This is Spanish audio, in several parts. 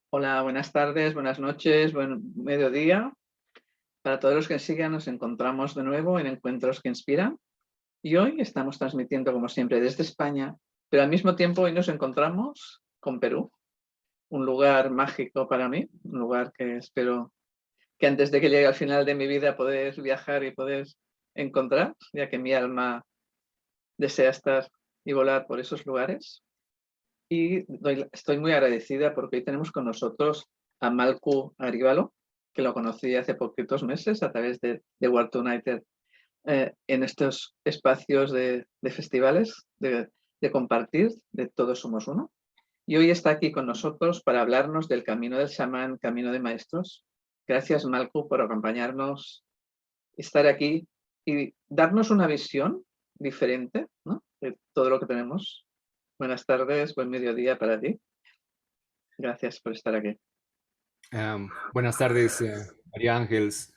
Hola, buenas tardes, buenas noches, buen mediodía. Para todos los que sigan, nos encontramos de nuevo en Encuentros que Inspiran. Y hoy estamos transmitiendo, como siempre, desde España, pero al mismo tiempo hoy nos encontramos con Perú, un lugar mágico para mí, un lugar que espero que antes de que llegue al final de mi vida poder viajar y poder encontrar, ya que mi alma desea estar y volar por esos lugares. Y estoy muy agradecida porque hoy tenemos con nosotros a Malcu Arívalo, que lo conocí hace poquitos meses a través de World United, en estos espacios de festivales, de compartir, de Todos Somos Uno. Y hoy está aquí con nosotros para hablarnos del camino del chamán, camino de maestros. Gracias, Malcu, por acompañarnos, estar aquí y darnos una visión diferente, ¿no?, de todo lo que tenemos. Buenas tardes, buen mediodía para ti. Gracias por estar aquí. Buenas tardes, María Ángeles.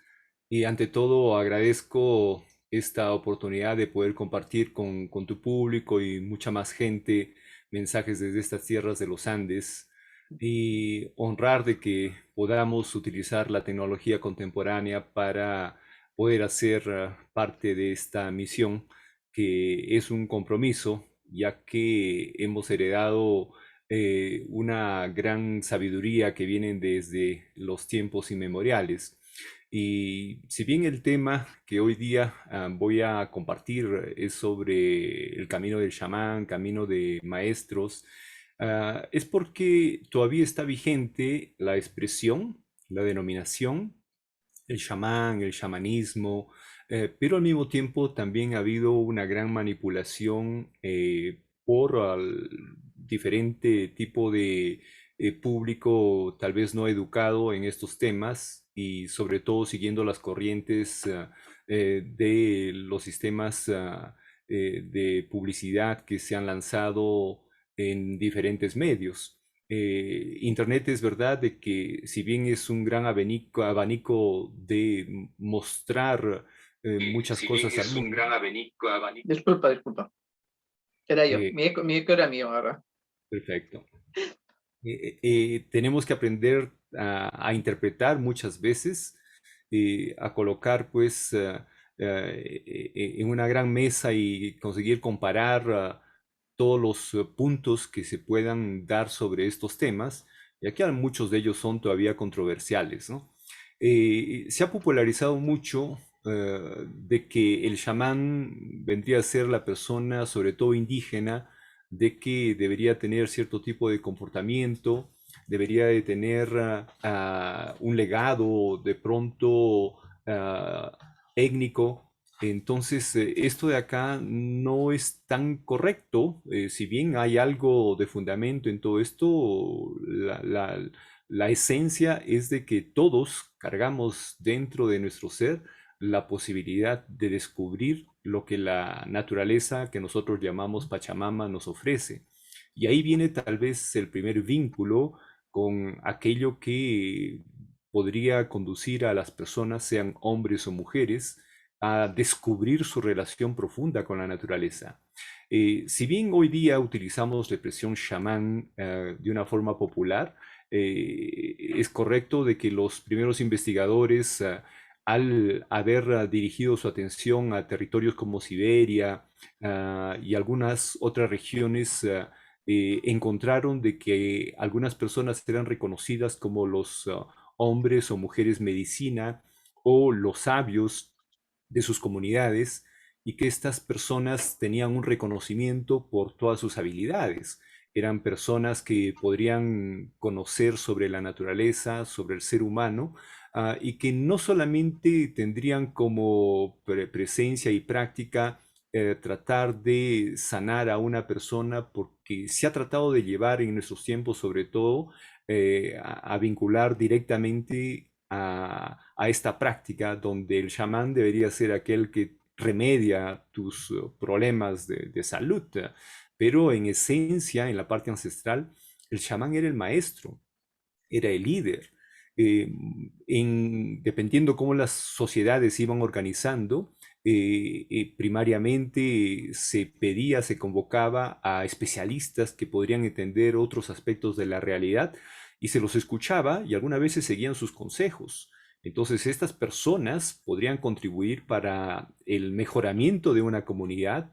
Y ante todo, agradezco esta oportunidad de poder compartir con tu público y mucha más gente mensajes desde estas tierras de los Andes y honrar de que podamos utilizar la tecnología contemporánea para poder hacer parte de esta misión, que es un compromiso, ya que hemos heredado una gran sabiduría que vienen desde los tiempos inmemoriales. Y si bien el tema que hoy día voy a compartir es sobre el camino del chamán, camino de maestros, es porque todavía está vigente la expresión, la denominación, el chamán, el chamanismo, pero al mismo tiempo también ha habido una gran manipulación por diferente tipo de público tal vez no educado en estos temas y sobre todo siguiendo las corrientes de los sistemas de publicidad que se han lanzado en diferentes medios. Internet es verdad de que si bien es un gran abanico de mostrar muchas Si bien cosas al es un mundo, gran abanico. Disculpa, disculpa. Era yo. eh, Mi eco era mío ahora. perfecto. Tenemos que aprender a interpretar muchas veces, a colocar pues en una gran mesa y conseguir comparar todos los puntos que se puedan dar sobre estos temas, ya que muchos de ellos son todavía controversiales, ¿no? Se ha popularizado mucho de que el chamán vendría a ser la persona, sobre todo indígena, de que debería tener cierto tipo de comportamiento, debería de tener un legado de pronto étnico. Entonces, esto de acá no es tan correcto. Si bien hay algo de fundamento en todo esto, la esencia es de que todos cargamos dentro de nuestro ser la posibilidad de descubrir lo que la naturaleza que nosotros llamamos Pachamama nos ofrece. Y ahí viene tal vez el primer vínculo con aquello que podría conducir a las personas, sean hombres o mujeres, a descubrir su relación profunda con la naturaleza. Si bien hoy día utilizamos la expresión chamán de una forma popular, es correcto de que los primeros investigadores al haber dirigido su atención a territorios como Siberia y algunas otras regiones, encontraron de que algunas personas eran reconocidas como los hombres o mujeres medicina o los sabios de sus comunidades y que estas personas tenían un reconocimiento por todas sus habilidades. Eran personas que podrían conocer sobre la naturaleza, sobre el ser humano, y que no solamente tendrían como presencia y práctica tratar de sanar a una persona, porque se ha tratado de llevar en nuestros tiempos, sobre todo, a vincular directamente a esta práctica donde el chamán debería ser aquel que remedia tus problemas de salud, pero en esencia, en la parte ancestral, el chamán era el maestro, era el líder. Dependiendo cómo las sociedades se iban organizando, primariamente se pedía, se convocaba a especialistas que podrían entender otros aspectos de la realidad y se los escuchaba y algunas veces seguían sus consejos. Entonces, estas personas podrían contribuir para el mejoramiento de una comunidad,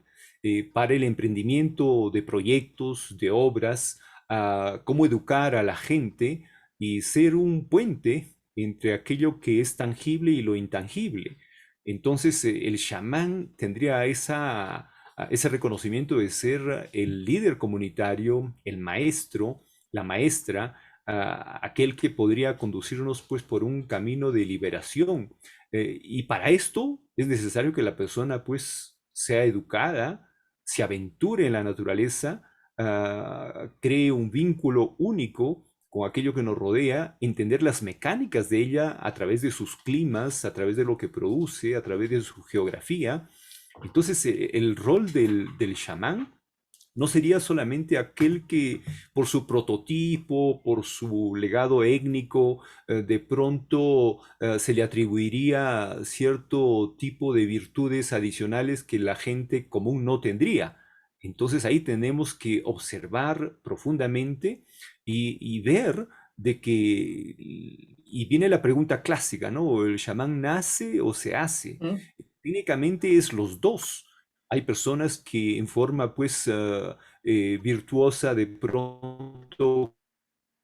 para el emprendimiento de proyectos, de obras, cómo educar a la gente y ser un puente entre aquello que es tangible y lo intangible. Entonces, el chamán tendría ese reconocimiento de ser el líder comunitario, el maestro, la maestra, aquel que podría conducirnos pues por un camino de liberación. Y para esto es necesario que la persona pues sea educada, se aventure en la naturaleza, cree un vínculo único con aquello que nos rodea, entender las mecánicas de ella a través de sus climas, a través de lo que produce, a través de su geografía. Entonces, el rol del chamán no sería solamente aquel que por su prototipo, por su legado étnico, de pronto se le atribuiría cierto tipo de virtudes adicionales que la gente común no tendría. Entonces ahí tenemos que observar profundamente y ver de que, y viene la pregunta clásica, ¿no? ¿El chamán nace o se hace? Mm. Clínicamente es los dos. Hay personas que en forma pues virtuosa de pronto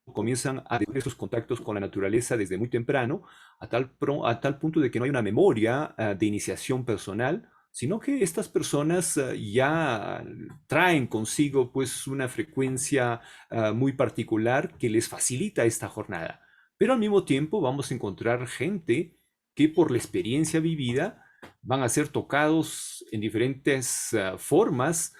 comienzan a tener esos contactos con la naturaleza desde muy temprano, a tal punto de que no hay una memoria de iniciación personal, sino que estas personas ya traen consigo pues una frecuencia muy particular que les facilita esta jornada. Pero al mismo tiempo vamos a encontrar gente que por la experiencia vivida van a ser tocados en diferentes formas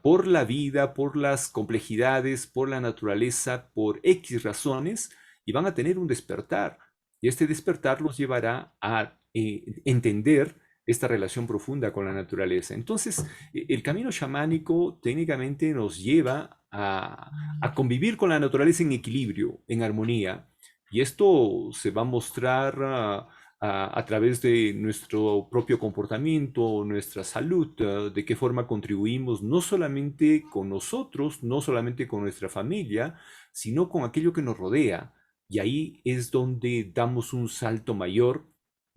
por la vida, por las complejidades, por la naturaleza, por X razones, y van a tener un despertar. Y este despertar los llevará a entender esta relación profunda con la naturaleza. Entonces, el camino chamánico técnicamente nos lleva a convivir con la naturaleza en equilibrio, en armonía. Y esto se va a mostrar a través de nuestro propio comportamiento, nuestra salud, de qué forma contribuimos no solamente con nosotros, no solamente con nuestra familia, sino con aquello que nos rodea. Y ahí es donde damos un salto mayor,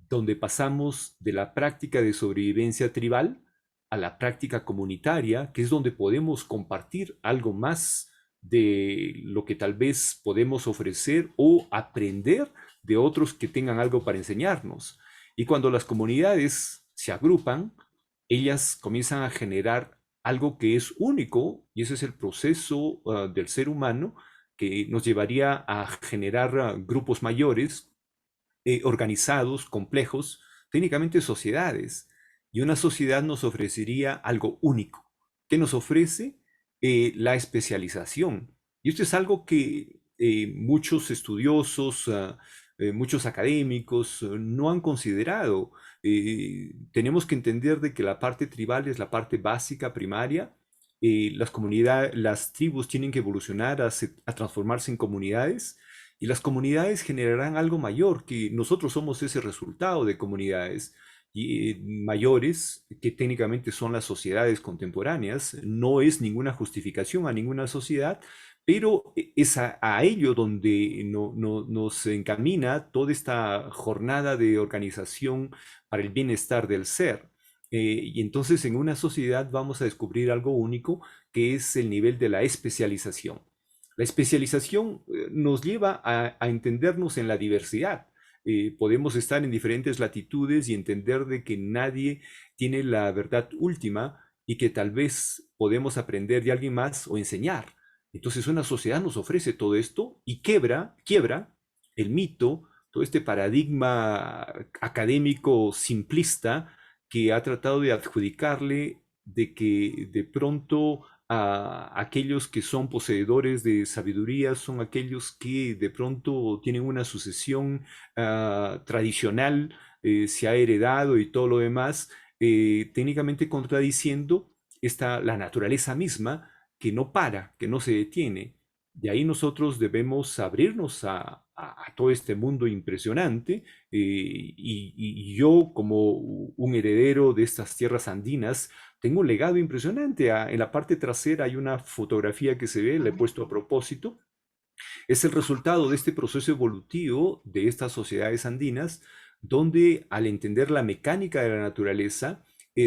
donde pasamos de la práctica de sobrevivencia tribal a la práctica comunitaria, que es donde podemos compartir algo más de lo que tal vez podemos ofrecer o aprender de otros que tengan algo para enseñarnos. Y cuando las comunidades se agrupan, ellas comienzan a generar algo que es único, y ese es el proceso del ser humano que nos llevaría a generar grupos mayores, organizados, complejos, técnicamente sociedades. Y una sociedad nos ofrecería algo único. ¿Qué nos ofrece? La especialización. Y esto es algo que muchos estudiosos, muchos académicos no han considerado. Tenemos que entender de que la parte tribal es la parte básica, primaria. Las comunidades, las tribus tienen que evolucionar a transformarse en comunidades y las comunidades generarán algo mayor, que nosotros somos ese resultado de comunidades mayores, que técnicamente son las sociedades contemporáneas. No es ninguna justificación a ninguna sociedad, pero es a ello donde nos encamina toda esta jornada de organización para el bienestar del ser. Y entonces en una sociedad vamos a descubrir algo único, que es el nivel de la especialización. La especialización nos lleva a entendernos en la diversidad. Podemos estar en diferentes latitudes y entender de que nadie tiene la verdad última y que tal vez podemos aprender de alguien más o enseñar. Entonces una sociedad nos ofrece todo esto y quiebra el mito, todo este paradigma académico simplista que ha tratado de adjudicarle de que de pronto a aquellos que son poseedores de sabiduría son aquellos que de pronto tienen una sucesión tradicional, se ha heredado y todo lo demás, técnicamente contradiciendo la naturaleza misma que no para, que no se detiene. De ahí nosotros debemos abrirnos a todo este mundo impresionante y yo como un heredero de estas tierras andinas tengo un legado impresionante. En la parte trasera hay una fotografía que se ve, la he puesto a propósito. Es el resultado de este proceso evolutivo de estas sociedades andinas, donde al entender la mecánica de la naturaleza,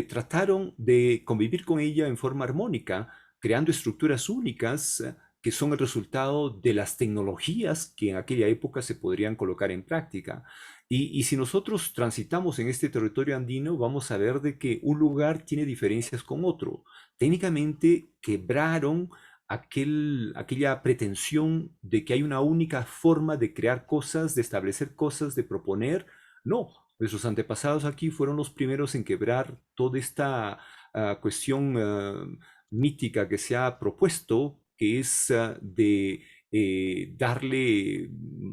trataron de convivir con ella en forma armónica, creando estructuras únicas que son el resultado de las tecnologías que en aquella época se podrían colocar en práctica. Y si nosotros transitamos en este territorio andino, vamos a ver de que un lugar tiene diferencias con otro. Técnicamente quebraron aquella pretensión de que hay una única forma de crear cosas, de establecer cosas, de proponer. No, nuestros antepasados aquí fueron los primeros en quebrar toda esta cuestión mítica que se ha propuesto, que es de darle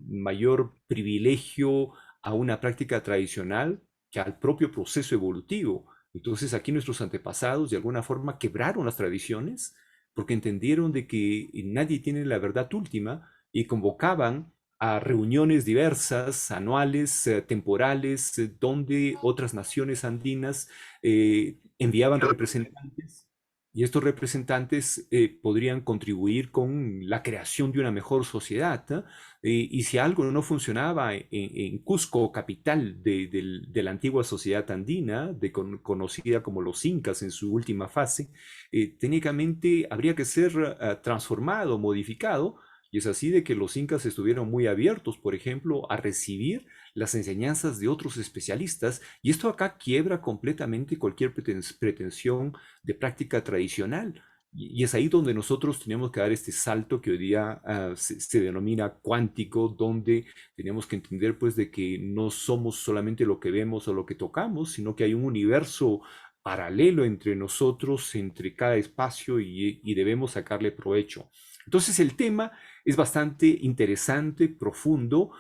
mayor privilegio a una práctica tradicional que al propio proceso evolutivo. Entonces aquí nuestros antepasados de alguna forma quebraron las tradiciones porque entendieron de que nadie tiene la verdad última y convocaban a reuniones diversas, anuales, temporales, donde otras naciones andinas enviaban representantes y estos representantes podrían contribuir con la creación de una mejor sociedad. Y si algo no funcionaba en Cusco, capital de la antigua sociedad andina, conocida como los incas en su última fase, técnicamente habría que ser transformado, modificado, y es así de que los incas estuvieron muy abiertos, por ejemplo, a recibir las enseñanzas de otros especialistas, y esto acá quiebra completamente cualquier pretensión de práctica tradicional. Y es ahí donde nosotros tenemos que dar este salto que hoy día se denomina cuántico, donde tenemos que entender pues de que no somos solamente lo que vemos o lo que tocamos, sino que hay un universo paralelo entre nosotros, entre cada espacio y debemos sacarle provecho. Entonces el tema es bastante interesante, profundo,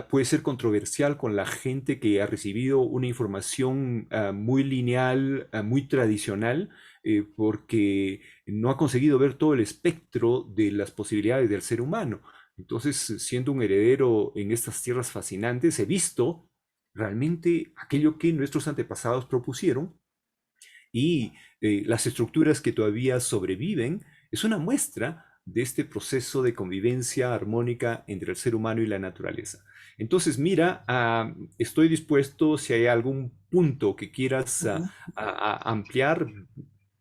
puede ser controversial con la gente que ha recibido una información muy lineal, muy tradicional, porque no ha conseguido ver todo el espectro de las posibilidades del ser humano. Entonces, siendo un heredero en estas tierras fascinantes, he visto realmente aquello que nuestros antepasados propusieron y las estructuras que todavía sobreviven es una muestra de este proceso de convivencia armónica entre el ser humano y la naturaleza. Entonces, mira, estoy dispuesto, si hay algún punto que quieras Ujú. ampliar,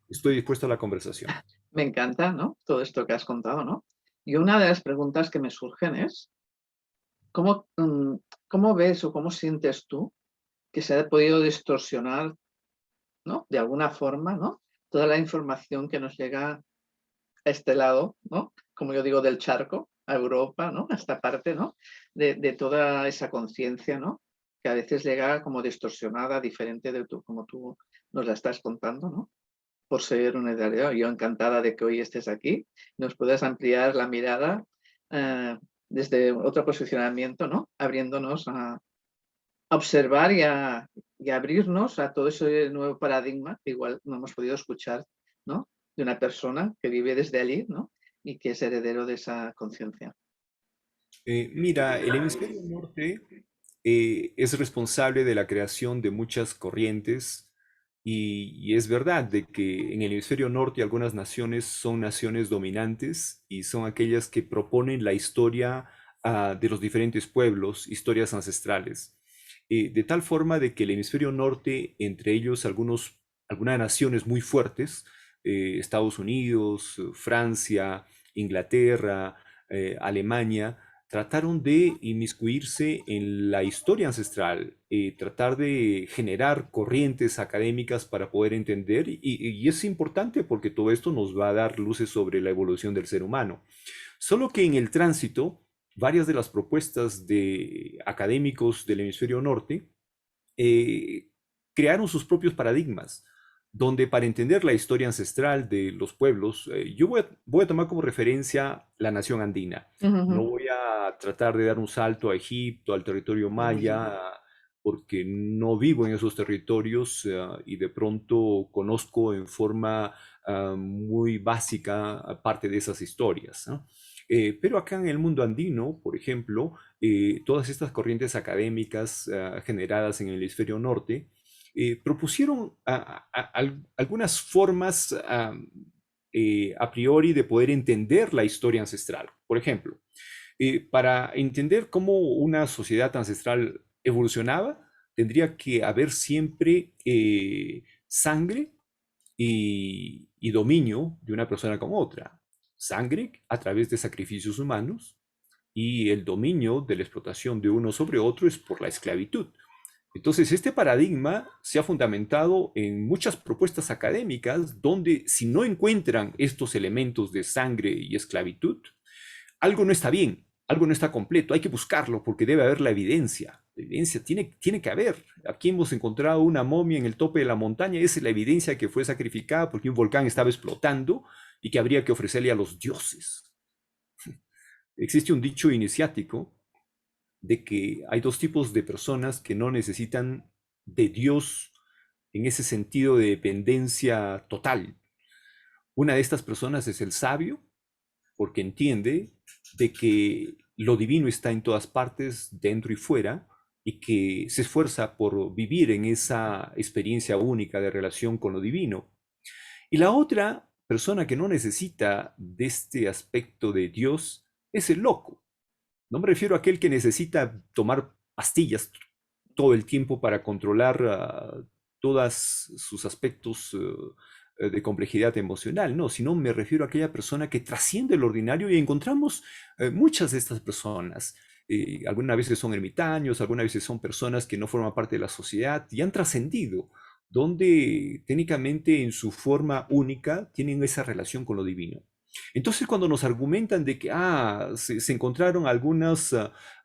estoy dispuesto a la conversación. Me encanta, ¿no? Todo esto que has contado, ¿no? Y una de las preguntas que me surgen es, ¿cómo, cómo ves o cómo sientes tú que se ha podido distorsionar, ¿no? De alguna forma, ¿no? Toda la información que nos llega a este lado, ¿no? Como yo digo, del charco, a Europa, ¿no? A esta parte, ¿no? De toda esa conciencia, ¿no? Que a veces llega como distorsionada, diferente de tú, como tú nos la estás contando, ¿no? Por ser una idea. Yo encantada de que hoy estés aquí, nos puedas ampliar la mirada eh, desde otro posicionamiento, ¿no? Abriéndonos a observar y a abrirnos a todo ese nuevo paradigma que igual no hemos podido escuchar, ¿no? De una persona que vive desde allí, ¿no? Y que es heredero de esa conciencia. Mira, el hemisferio norte es responsable de la creación de muchas corrientes y es verdad de que en el hemisferio norte algunas naciones son naciones dominantes y son aquellas que proponen la historia de los diferentes pueblos, historias ancestrales. De tal forma de que el hemisferio norte, entre ellos algunas naciones muy fuertes, Estados Unidos, Francia, Inglaterra, Alemania, trataron de inmiscuirse en la historia ancestral, tratar de generar corrientes académicas para poder entender, y es importante porque todo esto nos va a dar luces sobre la evolución del ser humano. Solo que en el tránsito, varias de las propuestas de académicos del hemisferio norte eh, crearon sus propios paradigmas, donde para entender la historia ancestral de los pueblos, yo voy a tomar como referencia la nación andina. No Ujú, voy a tratar de dar un salto a Egipto, al territorio maya, porque no vivo en esos territorios y de pronto conozco en forma muy básica parte de esas historias, ¿no? Pero acá en el mundo andino, por ejemplo, todas estas corrientes académicas generadas en el hemisferio norte propusieron algunas formas a priori de poder entender la historia ancestral. Por ejemplo, para entender cómo una sociedad ancestral evolucionaba, tendría que haber siempre sangre y dominio de una persona con otra. Sangre a través de sacrificios humanos y el dominio de la explotación de uno sobre otro es por la esclavitud. Entonces, este paradigma se ha fundamentado en muchas propuestas académicas donde si no encuentran estos elementos de sangre y esclavitud, algo no está bien, algo no está completo, hay que buscarlo porque debe haber la evidencia. La evidencia tiene que haber. Aquí hemos encontrado una momia en el tope de la montaña, esa es la evidencia que fue sacrificada porque un volcán estaba explotando y que habría que ofrecerle a los dioses. Existe un dicho iniciático de que hay dos tipos de personas que no necesitan de Dios en ese sentido de dependencia total. Una de estas personas es el sabio, porque entiende de que lo divino está en todas partes, dentro y fuera, y que se esfuerza por vivir en esa experiencia única de relación con lo divino. Y la otra persona que no necesita de este aspecto de Dios es el loco. No me refiero a aquel que necesita tomar pastillas todo el tiempo para controlar todos sus aspectos de complejidad emocional, no, sino me refiero a aquella persona que trasciende lo ordinario y encontramos muchas de estas personas. Algunas veces son ermitaños, algunas veces son personas que no forman parte de la sociedad y han trascendido, donde técnicamente en su forma única tienen esa relación con lo divino. Entonces, cuando nos argumentan de que se encontraron algunos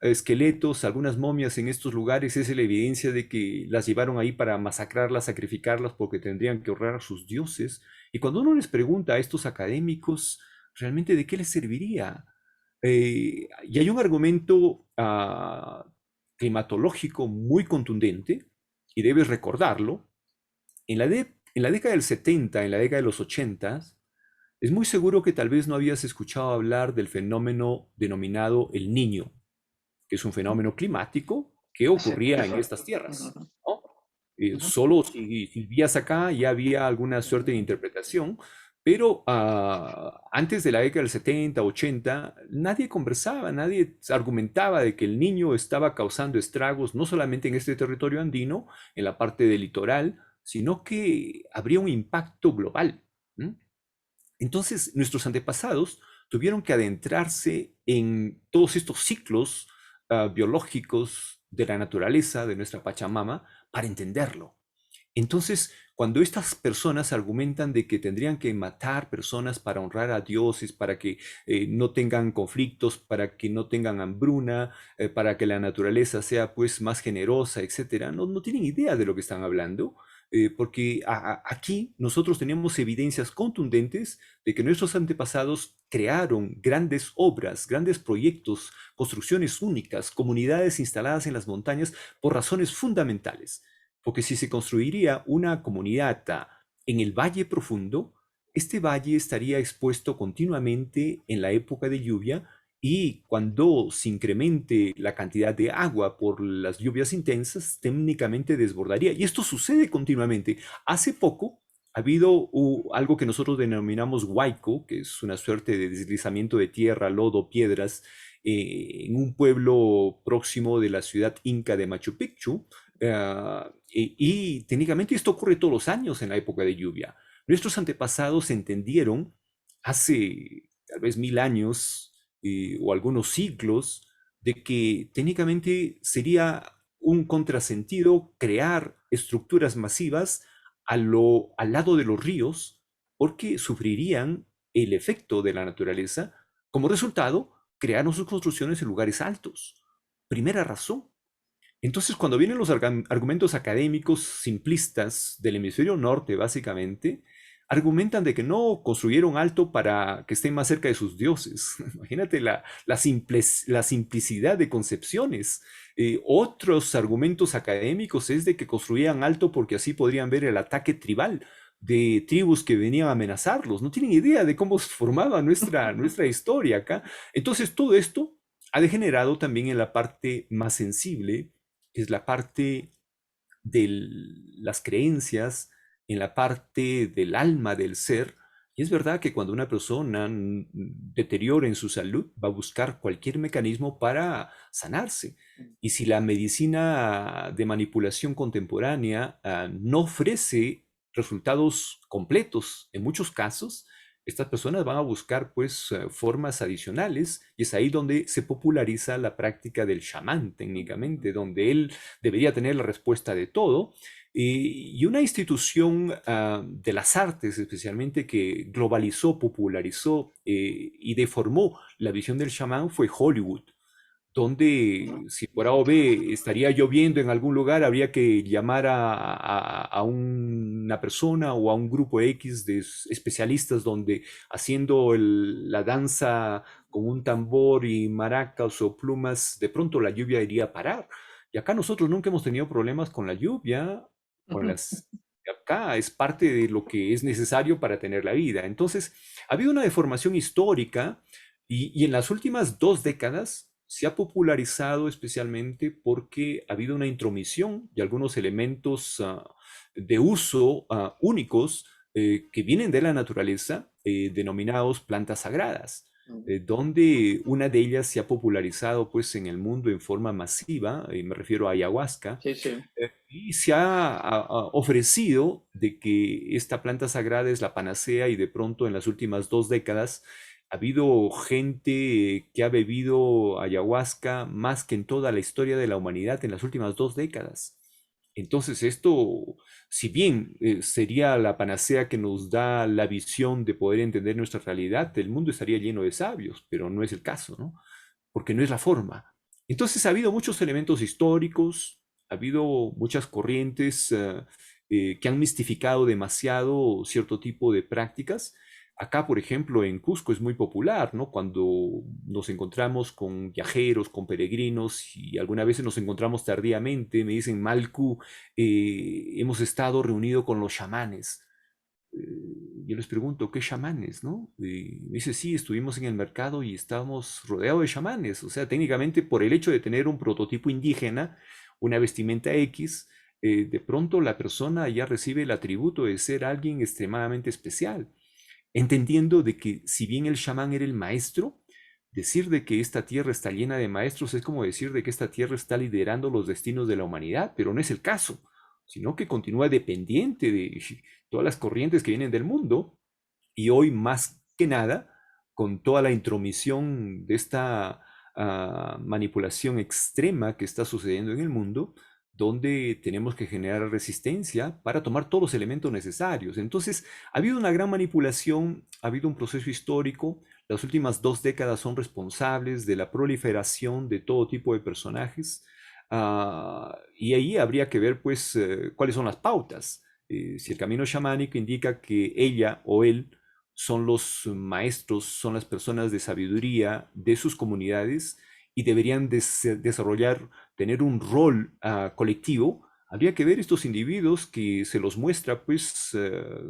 esqueletos, algunas momias en estos lugares, esa es la evidencia de que las llevaron ahí para masacrarlas, sacrificarlas, porque tendrían que honrar a sus dioses. Y cuando uno les pregunta a estos académicos, ¿realmente de qué les serviría? Y hay un argumento climatológico muy contundente, y debes recordarlo. En la década del 70, en la década de los 80, es muy seguro que tal vez no habías escuchado hablar del fenómeno denominado el Niño, que es un fenómeno climático que Sí, ocurría en eso. estas tierras, Ujú, ¿no? ujú. Solo si vivías acá ya había alguna suerte de interpretación, pero antes de la década del 70, 80, nadie conversaba, nadie argumentaba de que el Niño estaba causando estragos no solamente en este territorio andino, en la parte del litoral, sino que habría un impacto global. ¿M? Entonces, nuestros antepasados tuvieron que adentrarse en todos estos ciclos biológicos de la naturaleza, de nuestra Pachamama, para entenderlo. Entonces, cuando estas personas argumentan de que tendrían que matar personas para honrar a dioses, para que no tengan conflictos, para que no tengan hambruna, para que la naturaleza sea pues más generosa, etcétera, no tienen idea de lo que están hablando, porque aquí nosotros tenemos evidencias contundentes de que nuestros antepasados crearon grandes obras, grandes proyectos, construcciones únicas, comunidades instaladas en las montañas por razones fundamentales. Porque si se construiría una comunidad en el valle profundo, este valle estaría expuesto continuamente en la época de lluvia y cuando se incremente la cantidad de agua por las lluvias intensas, técnicamente desbordaría. Y esto sucede continuamente. Hace poco ha habido algo que nosotros denominamos huaico, que es una suerte de deslizamiento de tierra, lodo, piedras, en un pueblo próximo de la ciudad inca de Machu Picchu. Y técnicamente esto ocurre todos los años en la época de lluvia. Nuestros antepasados entendieron hace tal vez 1000 años o algunos siglos de que técnicamente sería un contrasentido crear estructuras masivas al lado de los ríos porque sufrirían el efecto de la naturaleza. Como resultado, crearon sus construcciones en lugares altos. Primera razón. Entonces, cuando vienen los argumentos académicos simplistas del hemisferio norte, básicamente, argumentan de que no construyeron alto para que estén más cerca de sus dioses. Imagínate la simplicidad de concepciones. Otros argumentos académicos es de que construían alto porque así podrían ver el ataque tribal. de tribus que venían a amenazarlos, no tienen idea de cómo se formaba nuestra historia acá. Entonces todo esto ha degenerado también en la parte más sensible, que es la parte de las creencias, en la parte del alma del ser. Y es verdad que cuando una persona deteriora en su salud, va a buscar cualquier mecanismo para sanarse. Y si la medicina de manipulación contemporánea no ofrece resultados completos en muchos casos, estas personas van a buscar pues formas adicionales y es ahí donde se populariza la práctica del chamán técnicamente, donde él debería tener la respuesta de todo. Y una institución de las artes, especialmente, que globalizó, popularizó y deformó la visión del chamán fue Hollywood, donde si por A o B estaría lloviendo en algún lugar, habría que llamar a una persona o a un grupo X de especialistas donde haciendo la danza con un tambor y maracas o plumas, de pronto la lluvia iría a parar. Y acá nosotros nunca hemos tenido problemas con la lluvia, con las... Acá es parte de lo que es necesario para tener la vida. Entonces, ha habido una deformación histórica y en las últimas 2 décadas se ha popularizado especialmente porque ha habido una intromisión de algunos elementos de uso únicos que vienen de la naturaleza, denominados plantas sagradas, donde una de ellas se ha popularizado pues en el mundo en forma masiva, y me refiero a ayahuasca, Sí, sí. y se ha ofrecido de que esta planta sagrada es la panacea y de pronto en las últimas 2 décadas ha habido gente que ha bebido ayahuasca más que en toda la historia de la humanidad en las últimas 2 décadas. Entonces esto, si bien sería la panacea que nos da la visión de poder entender nuestra realidad, el mundo estaría lleno de sabios, pero no es el caso, ¿no? Porque no es la forma. Entonces ha habido muchos elementos históricos, ha habido muchas corrientes que han mistificado demasiado cierto tipo de prácticas. Acá, por ejemplo, en Cusco es muy popular, ¿no? Cuando nos encontramos con viajeros, con peregrinos, y algunas veces nos encontramos tardíamente, me dicen, Malcu, hemos estado reunidos con los chamanes. Yo les pregunto, ¿qué chamanes, no? Y me dice, sí, estuvimos en el mercado y estábamos rodeados de chamanes. O sea, técnicamente por el hecho de tener un prototipo indígena, una vestimenta X, de pronto la persona ya recibe el atributo de ser alguien extremadamente especial, entendiendo de que si bien el chamán era el maestro, decir de que esta tierra está llena de maestros es como decir de que esta tierra está liderando los destinos de la humanidad, pero no es el caso, sino que continúa dependiente de todas las corrientes que vienen del mundo y hoy más que nada, con toda la intromisión de esta manipulación extrema que está sucediendo en el mundo, donde tenemos que generar resistencia para tomar todos los elementos necesarios. Entonces, ha habido una gran manipulación, ha habido un proceso histórico. Las últimas 2 décadas son responsables de la proliferación de todo tipo de personajes. Y ahí habría que ver, pues, cuáles son las pautas. Si el camino chamánico indica que ella o él son los maestros, son las personas de sabiduría de sus comunidades y deberían desarrollar, tener un rol colectivo. Habría que ver estos individuos que se los muestra pues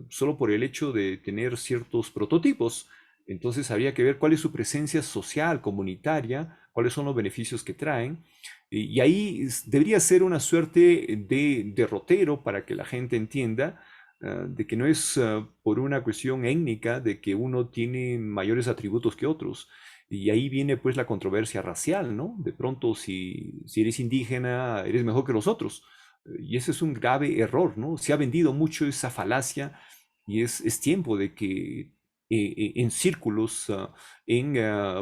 solo por el hecho de tener ciertos prototipos. Entonces habría que ver cuál es su presencia social, comunitaria, cuáles son los beneficios que traen. Y ahí debería ser una suerte de derrotero para que la gente entienda de que no es por una cuestión étnica de que uno tiene mayores atributos que otros. Y ahí viene pues la controversia racial, ¿no? De pronto si eres indígena, eres mejor que los otros. Y ese es un grave error, ¿no? Se ha vendido mucho esa falacia y es tiempo de que en círculos, en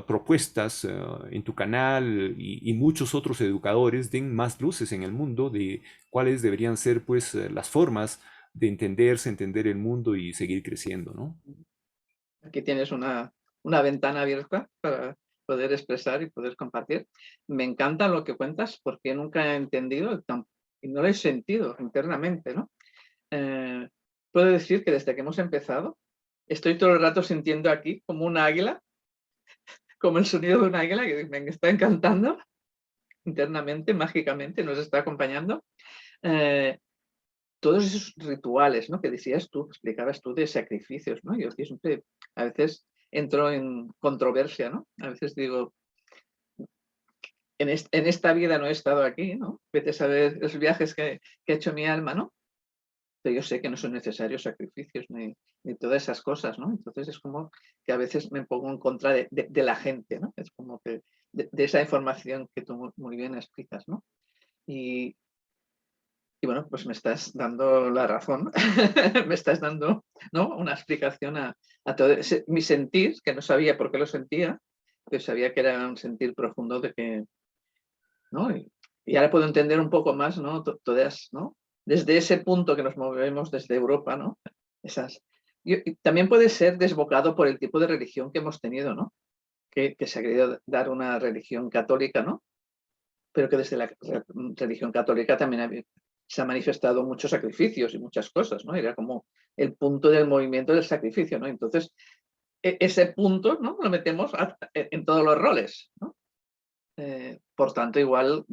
propuestas, en tu canal y muchos otros educadores den más luces en el mundo de cuáles deberían ser pues las formas de entenderse, entender el mundo y seguir creciendo, ¿no? Aquí tienes una ventana abierta para poder expresar y poder compartir. Me encanta lo que cuentas porque nunca he entendido y no lo he sentido internamente, ¿no? Eh, Puedo decir que desde que hemos empezado estoy todo el rato sintiendo aquí como un águila, como el sonido de un águila que me está encantando internamente, mágicamente, nos está acompañando. Eh, todos esos rituales, ¿no? Que decías tú, explicabas tú de sacrificios, ¿no? Yo siempre a veces entro en controversia, ¿no? A veces digo, en esta vida no he estado aquí, ¿no? Vete a saber los viajes que ha hecho mi alma, ¿no? Pero yo sé que no son necesarios sacrificios ni todas esas cosas, ¿no? Entonces es como que a veces me pongo en contra de la gente, ¿no? Es como que de esa información que tú muy bien explicas, ¿no? Y, y bueno, pues me estás dando la razón, me estás dando, ¿no? Una explicación a todo mi sentir, que no sabía por qué lo sentía, pero sabía que era un sentir profundo de que, ¿no? Y ahora puedo entender un poco más, ¿no? Todas, ¿no? Desde ese punto que nos movemos desde Europa, ¿no? Esas, y también puede ser desbocado por el tipo de religión que hemos tenido, ¿no? Que se ha querido dar una religión católica, ¿no? Pero que desde la religión católica también se han manifestado muchos sacrificios y muchas cosas, ¿no? Era como el punto del movimiento del sacrificio, ¿no? Entonces, ese punto, ¿no? Lo metemos en todos los roles, ¿no? Por tanto, igual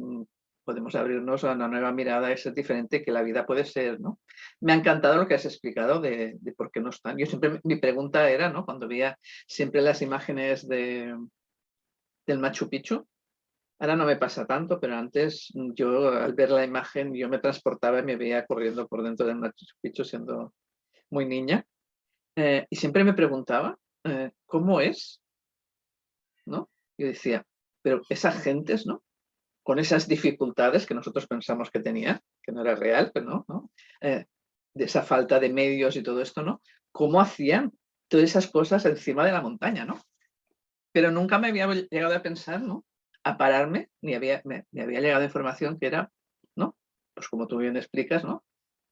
podemos abrirnos a una nueva mirada, es diferente que la vida puede ser, ¿no? Me ha encantado lo que has explicado de por qué no están. Yo siempre, mi pregunta era, ¿no? Cuando veía siempre las imágenes del Machu Picchu, ahora no me pasa tanto, pero antes yo al ver la imagen yo me transportaba y me veía corriendo por dentro del Machu Picchu siendo muy niña. Y siempre me preguntaba, ¿cómo es? ¿No? Yo decía, pero esas gentes, ¿no? Con esas dificultades que nosotros pensamos que tenía, que no era real, pero no, de esa falta de medios y todo esto, ¿no? ¿Cómo hacían todas esas cosas encima de la montaña, ¿no? Pero nunca me había llegado a pensar, ¿no? A pararme, me había llegado información que era, ¿no? Pues como tú bien explicas, ¿no?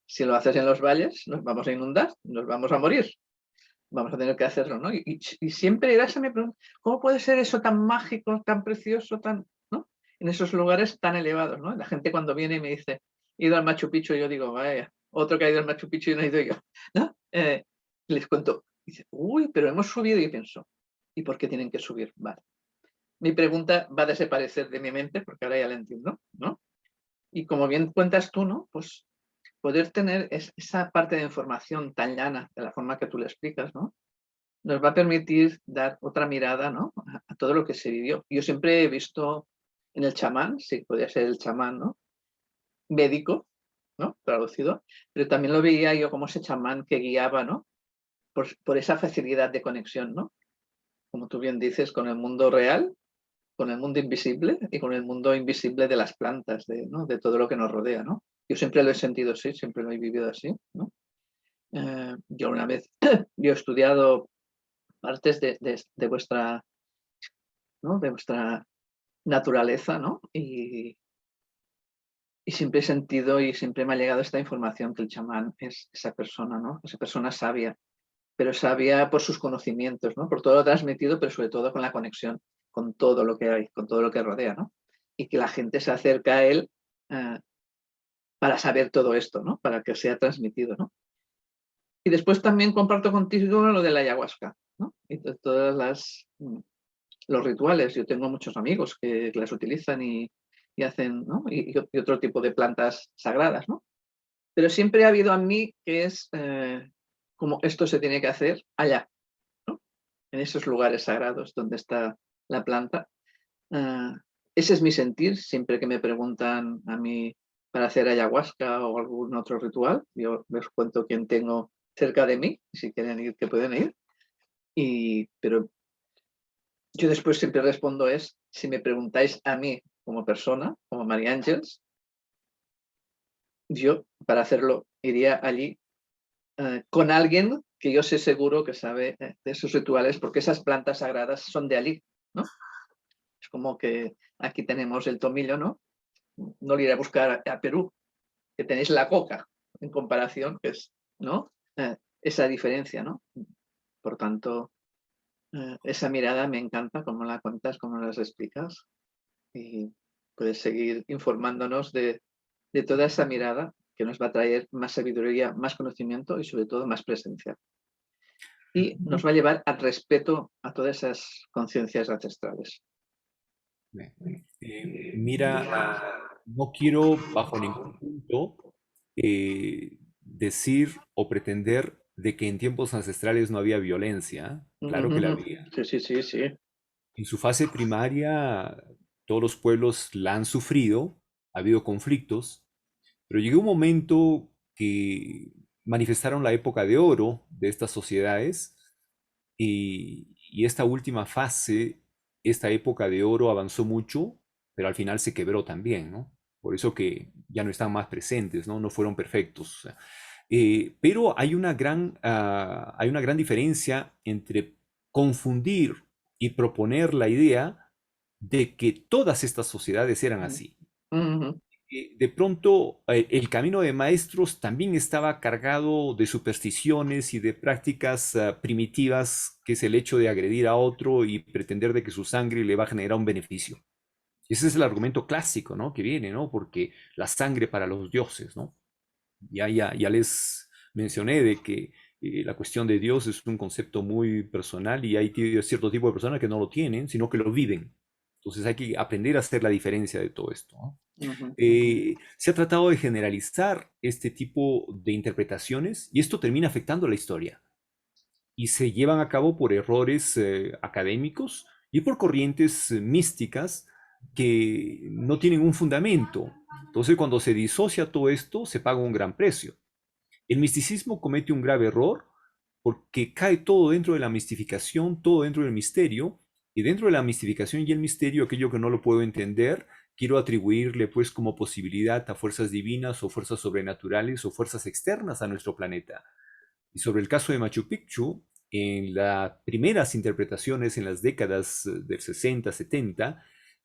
Si lo haces en los valles, nos vamos a inundar, nos vamos a morir, vamos a tener que hacerlo, ¿no? Y siempre era esa mi pregunta, ¿cómo puede ser eso tan mágico, tan precioso, tan, ¿no? En esos lugares tan elevados, ¿no? La gente cuando viene y me dice, he ido al Machu Picchu, yo digo, vaya, otro que ha ido al Machu Picchu y no he ido yo, ¿no? Les cuento, dice, uy, pero hemos subido y pienso, ¿y por qué tienen que subir? Vale. Mi pregunta va a desaparecer de mi mente porque ahora ya la entiendo, ¿no? Y como bien cuentas tú, ¿no? Pues poder tener esa parte de información tan llana, de la forma que tú le explicas, ¿no? Nos va a permitir dar otra mirada, ¿no? A todo lo que se vivió. Yo siempre he visto en el chamán, sí, podría ser el chamán, ¿no? Médico, ¿no? Traducido, pero también lo veía yo como ese chamán que guiaba, ¿no? Por esa facilidad de conexión, ¿no? Como tú bien dices, con el mundo real, con el mundo invisible y con el mundo invisible de las plantas, ¿no? De todo lo que nos rodea, ¿no? Yo siempre lo he sentido así, siempre lo he vivido así, ¿no? Yo una vez, yo he estudiado partes de vuestra, ¿no? De vuestra naturaleza, ¿no? Y siempre he sentido y siempre me ha llegado esta información que el chamán es esa persona, ¿no? Esa persona sabia, pero sabia por sus conocimientos, ¿no? Por todo lo transmitido, pero sobre todo con la conexión con todo lo que hay, con todo lo que rodea, ¿no? Y que la gente se acerca a él eh, para saber todo esto, ¿no? Para que sea transmitido, ¿no? Y después también comparto contigo lo de la ayahuasca, ¿no? Y de todas los rituales. Yo tengo muchos amigos que las utilizan y hacen, ¿no? Y otro tipo de plantas sagradas, ¿no? Pero siempre ha habido a mí que es como esto se tiene que hacer allá, ¿no? En esos lugares sagrados donde está la planta. Eh, ese es mi sentir siempre que me preguntan a mí para hacer ayahuasca o algún otro ritual. Yo les cuento quién tengo cerca de mí, si quieren ir, que pueden ir. Pero yo después siempre respondo es, si me preguntáis a mí como persona, como María Ángeles, yo para hacerlo iría allí con alguien que yo sé seguro que sabe de esos rituales, porque esas plantas sagradas son de allí, ¿no? Es como que aquí tenemos el tomillo, ¿no? No lo iré a buscar a Perú, que tenéis la coca en comparación, que es, ¿no? Esa diferencia, ¿no? Por tanto, esa mirada me encanta, cómo la cuentas, cómo las explicas y puedes seguir informándonos de toda esa mirada que nos va a traer más sabiduría, más conocimiento y sobre todo más presencia. Y nos va a llevar al respeto a todas esas conciencias ancestrales. Mira, no quiero bajo ningún punto decir o pretender de que en tiempos ancestrales no había violencia. Claro que la Ujú. había. Sí, sí, sí, sí. En su fase primaria, todos los pueblos la han sufrido, ha habido conflictos, pero llegó un momento que manifestaron la época de oro de estas sociedades y esta última fase, esta época de oro avanzó mucho, pero al final se quebró también, ¿no? Por eso que ya no están más presentes, ¿no? No fueron perfectos. O sea, pero hay una gran diferencia entre confundir y proponer la idea de que todas estas sociedades eran así. Ujú. De pronto, el camino de maestros también estaba cargado de supersticiones y de prácticas primitivas, que es el hecho de agredir a otro y pretender de que su sangre le va a generar un beneficio. Ese es el argumento clásico, ¿no? Que viene, ¿no? Porque la sangre para los dioses, ¿no? Ya les mencioné de que la cuestión de Dios es un concepto muy personal y hay cierto tipo de personas que no lo tienen, sino que lo viven. Entonces hay que aprender a hacer la diferencia de todo esto, ¿no? Ujú. Se ha tratado de generalizar este tipo de interpretaciones y esto termina afectando la historia y se llevan a cabo por errores académicos y por corrientes místicas que no tienen un fundamento. Entonces, cuando se disocia todo esto, se paga un gran precio. El misticismo comete un grave error porque cae todo dentro de la mistificación, todo dentro del misterio, y dentro de la mistificación y el misterio, aquello que no lo puedo entender, quiero atribuirle pues como posibilidad a fuerzas divinas o fuerzas sobrenaturales o fuerzas externas a nuestro planeta. Y sobre el caso de Machu Picchu, en las primeras interpretaciones en las décadas del 60, 70,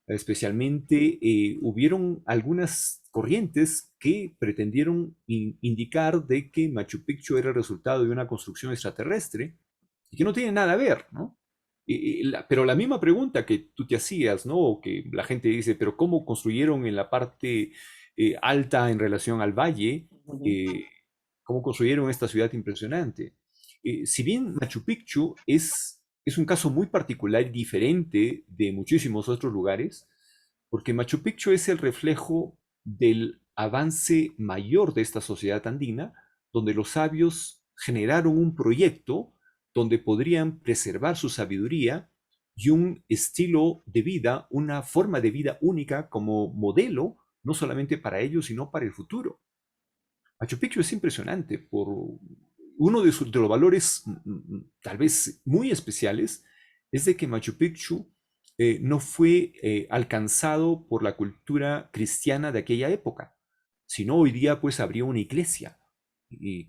especialmente hubieron algunas corrientes que pretendieron indicar de que Machu Picchu era el resultado de una construcción extraterrestre y que no tiene nada a ver, ¿no? Pero la misma pregunta que tú te hacías, ¿no? O que la gente dice, pero ¿cómo construyeron en la parte alta en relación al valle? Ujú. Eh, ¿Cómo construyeron esta ciudad impresionante? Si bien Machu Picchu es un caso muy particular y diferente de muchísimos otros lugares, porque Machu Picchu es el reflejo del avance mayor de esta sociedad andina, donde los sabios generaron un proyecto donde podrían preservar su sabiduría y un estilo de vida, una forma de vida única como modelo, no solamente para ellos, sino para el futuro. Machu Picchu es impresionante por uno de los valores tal vez muy especiales, es de que Machu Picchu no fue alcanzado por la cultura cristiana de aquella época, sino hoy día pues habría una iglesia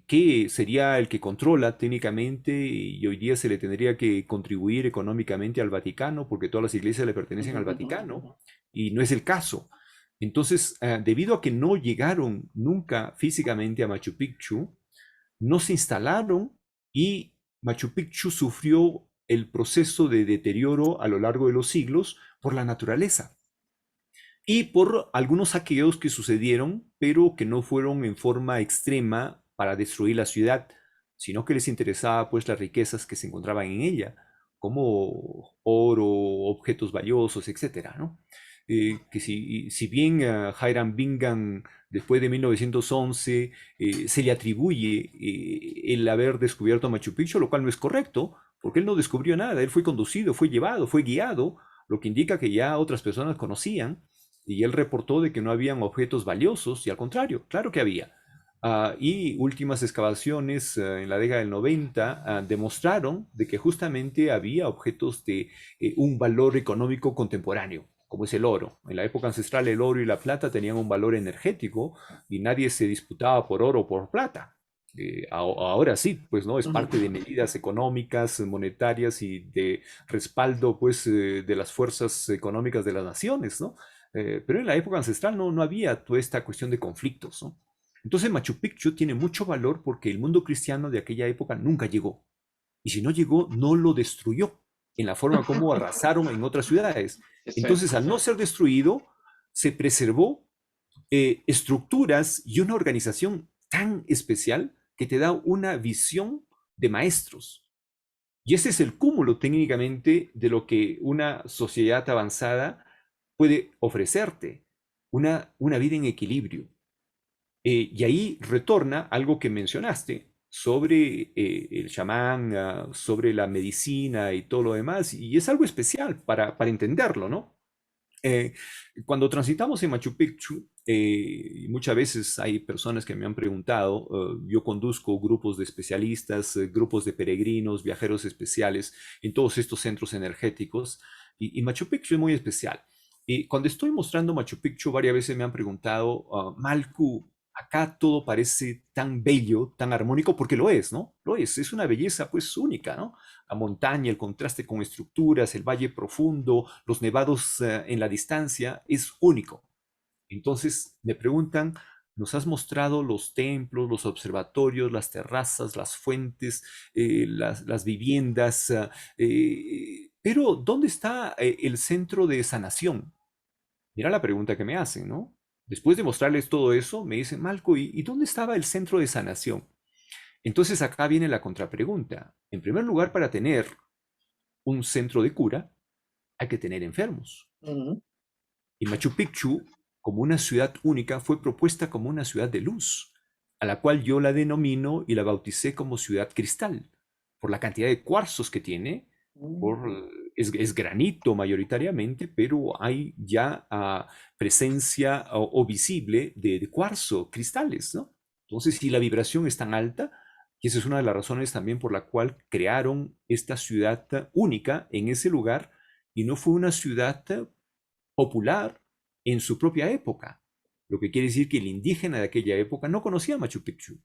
que sería el que controla técnicamente y hoy día se le tendría que contribuir económicamente al Vaticano porque todas las iglesias le pertenecen Ujú. al Ujú. Vaticano y no es el caso. Entonces, debido a que no llegaron nunca físicamente a Machu Picchu, no se instalaron y Machu Picchu sufrió el proceso de deterioro a lo largo de los siglos por la naturaleza y por algunos saqueos que sucedieron, pero que no fueron en forma extrema para destruir la ciudad, sino que les interesaba pues las riquezas que se encontraban en ella, como oro, objetos valiosos, etcétera, ¿no? Que si bien a Hiram Bingham después de 1911 se le atribuye el haber descubierto Machu Picchu, lo cual no es correcto, porque él no descubrió nada, él fue conducido, fue llevado, fue guiado, lo que indica que ya otras personas conocían, y él reportó de que no habían objetos valiosos, y al contrario, claro que había. Y últimas excavaciones en la década del 90 demostraron de que justamente había objetos de un valor económico contemporáneo, como es el oro. En la época ancestral el oro y la plata tenían un valor energético y nadie se disputaba por oro o por plata. Ahora sí, pues no, es parte de Ujú. medidas económicas, monetarias y de respaldo, pues, de las fuerzas económicas de las naciones, ¿no? Pero en la época ancestral no había toda esta cuestión de conflictos, ¿no? Entonces Machu Picchu tiene mucho valor porque el mundo cristiano de aquella época nunca llegó. Y si no llegó, no lo destruyó en la forma como arrasaron en otras ciudades. Sí. Entonces, al no ser destruido, se preservó estructuras y una organización tan especial que te da una visión de maestros. Y ese es el cúmulo técnicamente de lo que una sociedad avanzada puede ofrecerte, una vida en equilibrio. Y ahí retorna algo que mencionaste sobre el chamán, sobre la medicina y todo lo demás, y es algo especial para entenderlo, ¿no? Eh, Cuando transitamos en Machu Picchu, y muchas veces hay personas que me han preguntado, yo conduzco grupos de especialistas, grupos de peregrinos, viajeros especiales en todos estos centros energéticos, y Machu Picchu es muy especial. Y cuando estoy mostrando Machu Picchu, varias veces me han preguntado, Malcu, acá todo parece tan bello, tan armónico, porque lo es, ¿no? Lo es una belleza pues única, ¿no? La montaña, el contraste con estructuras, el valle profundo, los nevados en la distancia, es único. Entonces me preguntan, nos has mostrado los templos, los observatorios, las terrazas, las fuentes, las viviendas, pero ¿dónde está el centro de sanación? Mira la pregunta que me hacen, ¿no? Después de mostrarles todo eso, me dicen, Malco, ¿y dónde estaba el centro de sanación? Entonces acá viene la contrapregunta. En primer lugar, para tener un centro de cura, hay que tener enfermos. Ujú. Y Machu Picchu, como una ciudad única, fue propuesta como una ciudad de luz, a la cual yo la denomino y la bauticé como ciudad cristal, por la cantidad de cuarzos que tiene, es granito mayoritariamente, pero hay ya presencia o visible de cuarzo, cristales, ¿no? Entonces, si la vibración es tan alta, y esa es una de las razones también por la cual crearon esta ciudad única en ese lugar, y no fue una ciudad popular en su propia época, lo que quiere decir que el indígena de aquella época no conocía Machu Picchu.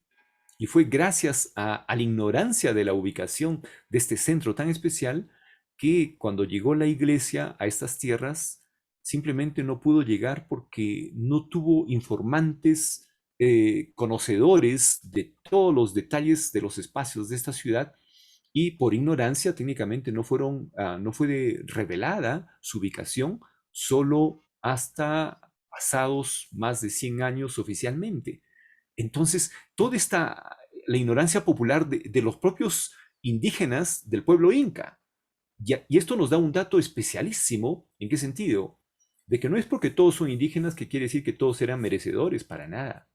Y fue gracias a la ignorancia de la ubicación de este centro tan especial que cuando llegó la iglesia a estas tierras, simplemente no pudo llegar porque no tuvo informantes conocedores de todos los detalles de los espacios de esta ciudad y por ignorancia técnicamente no fue revelada su ubicación solo hasta pasados más de 100 años oficialmente. Entonces, la ignorancia popular de los propios indígenas del pueblo inca. Y esto nos da un dato especialísimo. ¿En qué sentido? De que no es porque todos son indígenas que quiere decir que todos eran merecedores, para nada.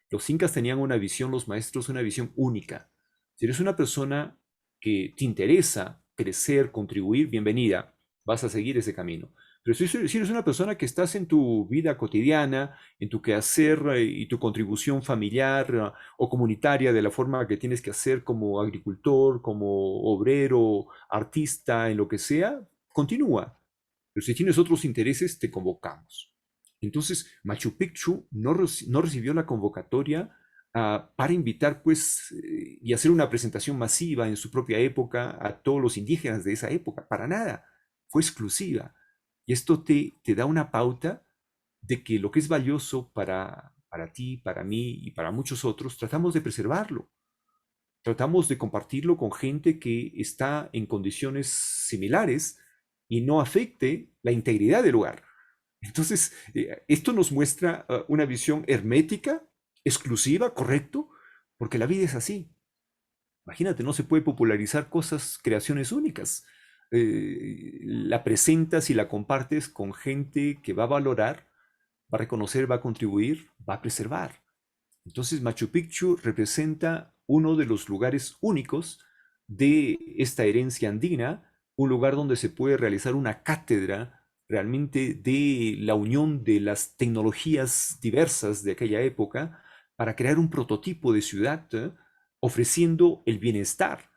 Los incas tenían una visión, los maestros, una visión única. Si eres una persona que te interesa crecer, contribuir, bienvenida, vas a seguir ese camino. Pero si eres una persona que estás en tu vida cotidiana, en tu quehacer y tu contribución familiar o comunitaria de la forma que tienes que hacer como agricultor, como obrero, artista, en lo que sea, continúa. Pero si tienes otros intereses, te convocamos. Entonces, Machu Picchu no recibió la convocatoria para invitar, pues, y hacer una presentación masiva en su propia época a todos los indígenas de esa época. Para nada. Fue exclusiva. Y esto te da una pauta de que lo que es valioso para ti, para mí y para muchos otros, tratamos de preservarlo. Tratamos de compartirlo con gente que está en condiciones similares y no afecte la integridad del lugar. Entonces, esto nos muestra una visión hermética, exclusiva, correcto, porque la vida es así. Imagínate, no se puede popularizar cosas, creaciones únicas. La presentas y la compartes con gente que va a valorar, va a reconocer, va a contribuir, va a preservar. Entonces, Machu Picchu representa uno de los lugares únicos de esta herencia andina, un lugar donde se puede realizar una cátedra realmente de la unión de las tecnologías diversas de aquella época para crear un prototipo de ciudad ofreciendo el bienestar,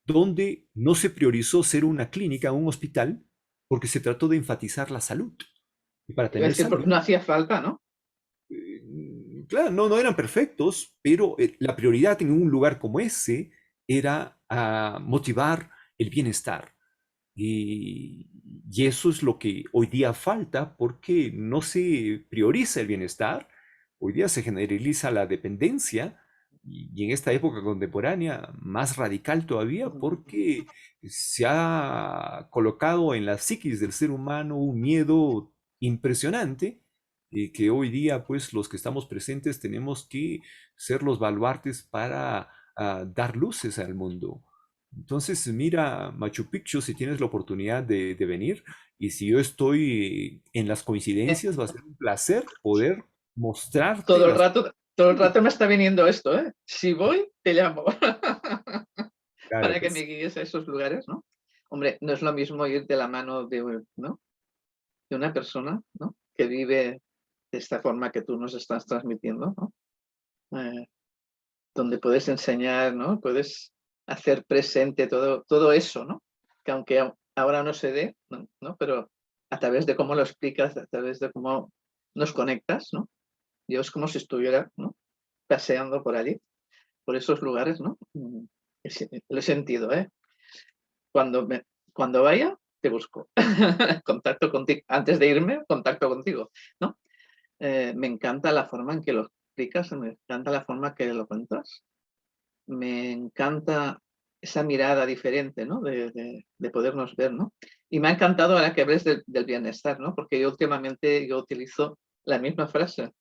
donde no se priorizó ser una clínica o un hospital porque se trató de enfatizar la salud. Y para Iba a tener decir, porque salud no hacía falta, ¿no? claro, no eran perfectos, pero la prioridad en un lugar como ese era motivar el bienestar. Y eso es lo que hoy día falta porque no se prioriza el bienestar. Hoy día se generaliza la dependencia y en esta época contemporánea más radical todavía porque se ha colocado en la psiquis del ser humano un miedo impresionante y que hoy día pues los que estamos presentes tenemos que ser los baluartes para dar luces al mundo. Entonces, mira, Machu Picchu, si tienes la oportunidad de venir, y si yo estoy en las Eh, coincidencias, va a ser un placer poder mostrarte Todo el las... rato, Todo el rato me está viniendo esto, ¿eh? Si voy, te llamo Claro, para que me pues. guíes a esos lugares, ¿no? Hombre, no es lo mismo ir de la mano de, ¿no? de una persona, ¿no? Que vive de esta forma que tú nos estás transmitiendo, ¿no? Eh, donde puedes enseñar, ¿no? Puedes hacer presente todo eso, ¿no? Que aunque ahora no se dé, ¿no? Pero a través de cómo lo explicas, a través de cómo nos conectas, ¿no? Yo es como si estuviera, ¿no? Paseando por allí, por esos lugares, ¿no? Lo he sentido, ¿eh? Cuando, cuando vaya, te busco. Contacto contigo. Antes de irme, contacto contigo, ¿no? Me encanta la forma en que lo explicas, me encanta la forma que lo cuentas. Me encanta esa mirada diferente, ¿no? De podernos ver, ¿no? Y me ha encantado ahora que hables del bienestar, ¿no? Porque yo últimamente yo utilizo la misma frase,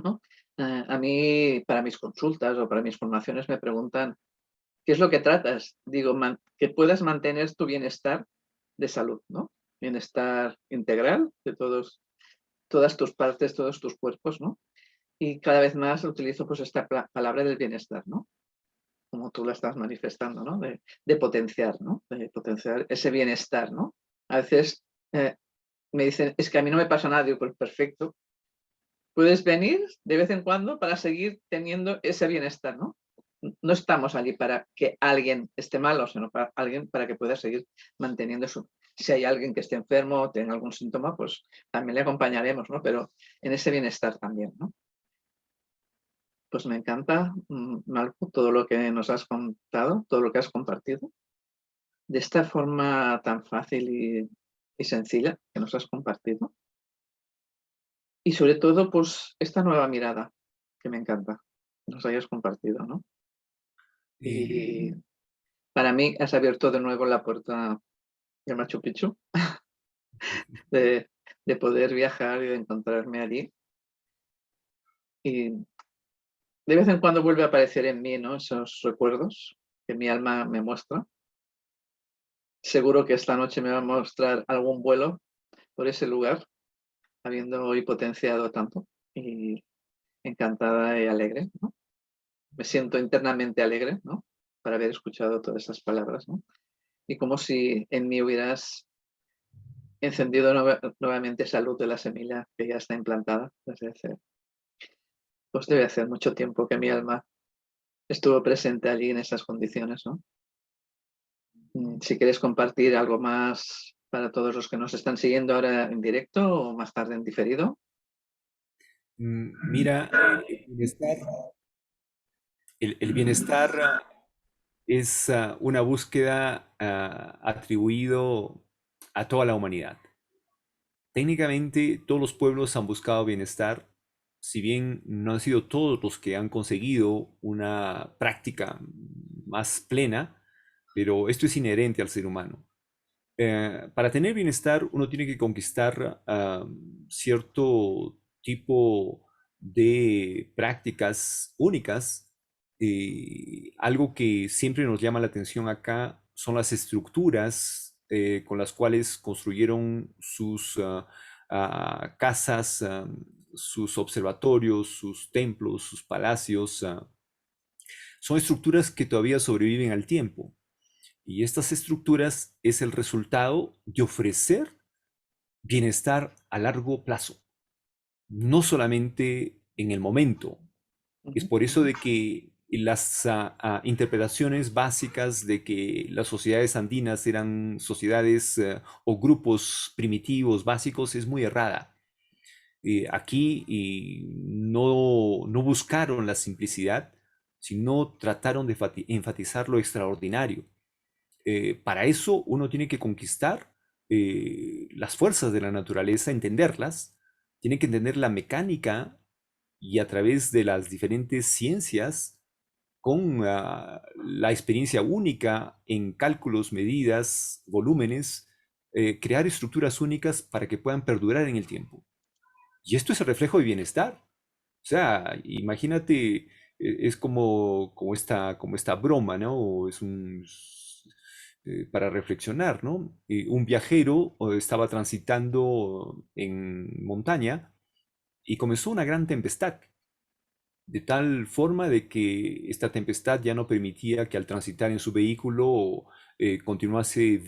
¿no? A mí, para mis consultas o para mis formaciones, me preguntan, ¿qué es lo que tratas? Digo, que puedas mantener tu bienestar de salud, ¿no? Bienestar integral de todas tus partes, todos tus cuerpos, ¿no? Y cada vez más utilizo pues esta palabra del bienestar, ¿no? Como tú la estás manifestando, ¿no? De potenciar, ¿no? De potenciar ese bienestar, ¿no? A veces me dicen, es que a mí no me pasa nada, digo, pues perfecto. Puedes venir de vez en cuando para seguir teniendo ese bienestar, ¿no? No estamos allí para que alguien esté malo, sino para alguien para que pueda seguir manteniendo eso. Si hay alguien que esté enfermo o tenga algún síntoma, pues también le acompañaremos, ¿no? Pero en ese bienestar también, ¿no? Pues me encanta, Marco, todo lo que nos has contado, todo lo que has compartido, de esta forma tan fácil y sencilla que nos has compartido. Y sobre todo, pues esta nueva mirada que me encanta, que nos hayas compartido, ¿no? Y para mí has abierto de nuevo la puerta del Machu Picchu, de, de poder viajar y de encontrarme allí. Y de vez en cuando vuelve a aparecer en mí, ¿no? Esos recuerdos que mi alma me muestra. Seguro que esta noche me va a mostrar algún vuelo por ese lugar, habiendo hoy potenciado tanto. Y encantada y alegre, ¿no? Me siento internamente alegre, ¿no? Para haber escuchado todas esas palabras, ¿no? Y como si en mí hubieras encendido nuevamente esa luz de la semilla que ya está implantada desde hace, pues debe hacer mucho tiempo que mi alma estuvo presente allí en esas condiciones, ¿no? Si quieres compartir algo más para todos los que nos están siguiendo ahora en directo o más tarde en diferido. Mira, el bienestar es una búsqueda atribuido a toda la humanidad. Técnicamente, todos los pueblos han buscado bienestar, si bien no han sido todos los que han conseguido una práctica más plena, pero esto es inherente al ser humano. Para tener bienestar, uno tiene que conquistar cierto tipo de prácticas únicas. Algo que siempre nos llama la atención acá son las estructuras con las cuales construyeron sus casas, sus observatorios, sus templos, sus palacios. Son estructuras que todavía sobreviven al tiempo. Y estas estructuras es el resultado de ofrecer bienestar a largo plazo, no solamente en el momento. Es por eso de que las interpretaciones básicas de que las sociedades andinas eran sociedades o grupos primitivos básicos es muy errada. Aquí no buscaron la simplicidad, sino trataron de enfatizar lo extraordinario. Para eso uno tiene que conquistar las fuerzas de la naturaleza, entenderlas, tiene que entender la mecánica y a través de las diferentes ciencias, con la experiencia única en cálculos, medidas, volúmenes, crear estructuras únicas para que puedan perdurar en el tiempo. Y esto es el reflejo de bienestar. O sea, imagínate, es como esta broma, ¿no? Para reflexionar, ¿no? Un viajero estaba transitando en montaña y comenzó una gran tempestad. de tal forma de que esta tempestad ya no permitía que al transitar en su vehículo continuase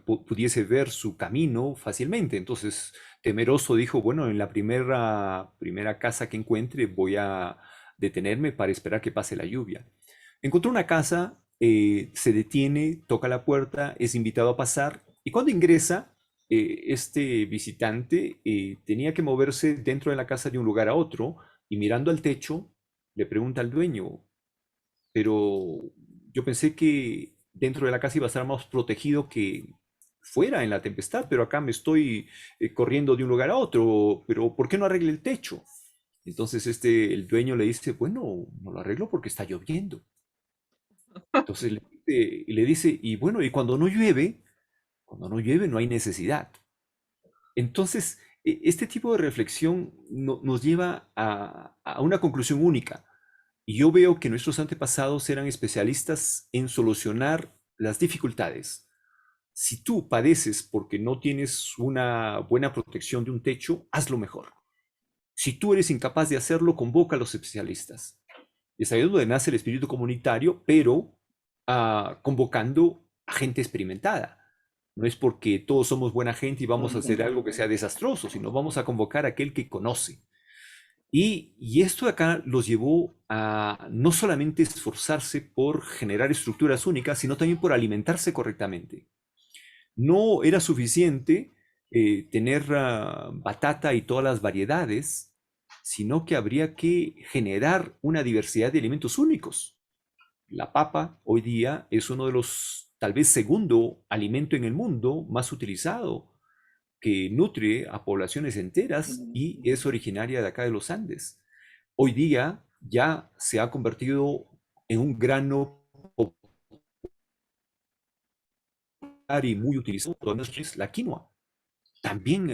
pudiese ver su camino fácilmente. Entonces, temeroso dijo, bueno, en la primera casa que encuentre voy a detenerme para esperar que pase la lluvia. Encontró una casa, se detiene, toca la puerta, es invitado a pasar y cuando ingresa, este visitante tenía que moverse dentro de la casa de un lugar a otro y mirando al techo le pregunta al dueño, pero yo pensé que dentro de la casa iba a estar más protegido que fuera en la tempestad, pero acá me estoy corriendo de un lugar a otro, pero ¿por qué no arregle el techo? Entonces el dueño le dice, bueno, no lo arreglo porque está lloviendo. Entonces le dice, y bueno, y cuando no llueve no hay necesidad. Entonces, este tipo de reflexión nos lleva a una conclusión única. Y yo veo que nuestros antepasados eran especialistas en solucionar las dificultades. Si tú padeces porque no tienes una buena protección de un techo, hazlo mejor. Si tú eres incapaz de hacerlo, convoca a los especialistas. Y es ahí donde nace el espíritu comunitario, pero convocando a gente experimentada. No es porque todos somos buena gente y vamos a hacer Ujú. algo que sea desastroso, sino vamos a convocar a aquel que conoce. Y esto de acá los llevó a no solamente esforzarse por generar estructuras únicas, sino también por alimentarse correctamente. No era suficiente tener batata y todas las variedades, sino que habría que generar una diversidad de alimentos únicos. La papa hoy día es uno de los, tal vez segundo alimento en el mundo más utilizado, que nutre a poblaciones enteras Ujú. y es originaria de acá de los Andes. Hoy día ya se ha convertido en un grano popular y muy utilizado, la quinoa. También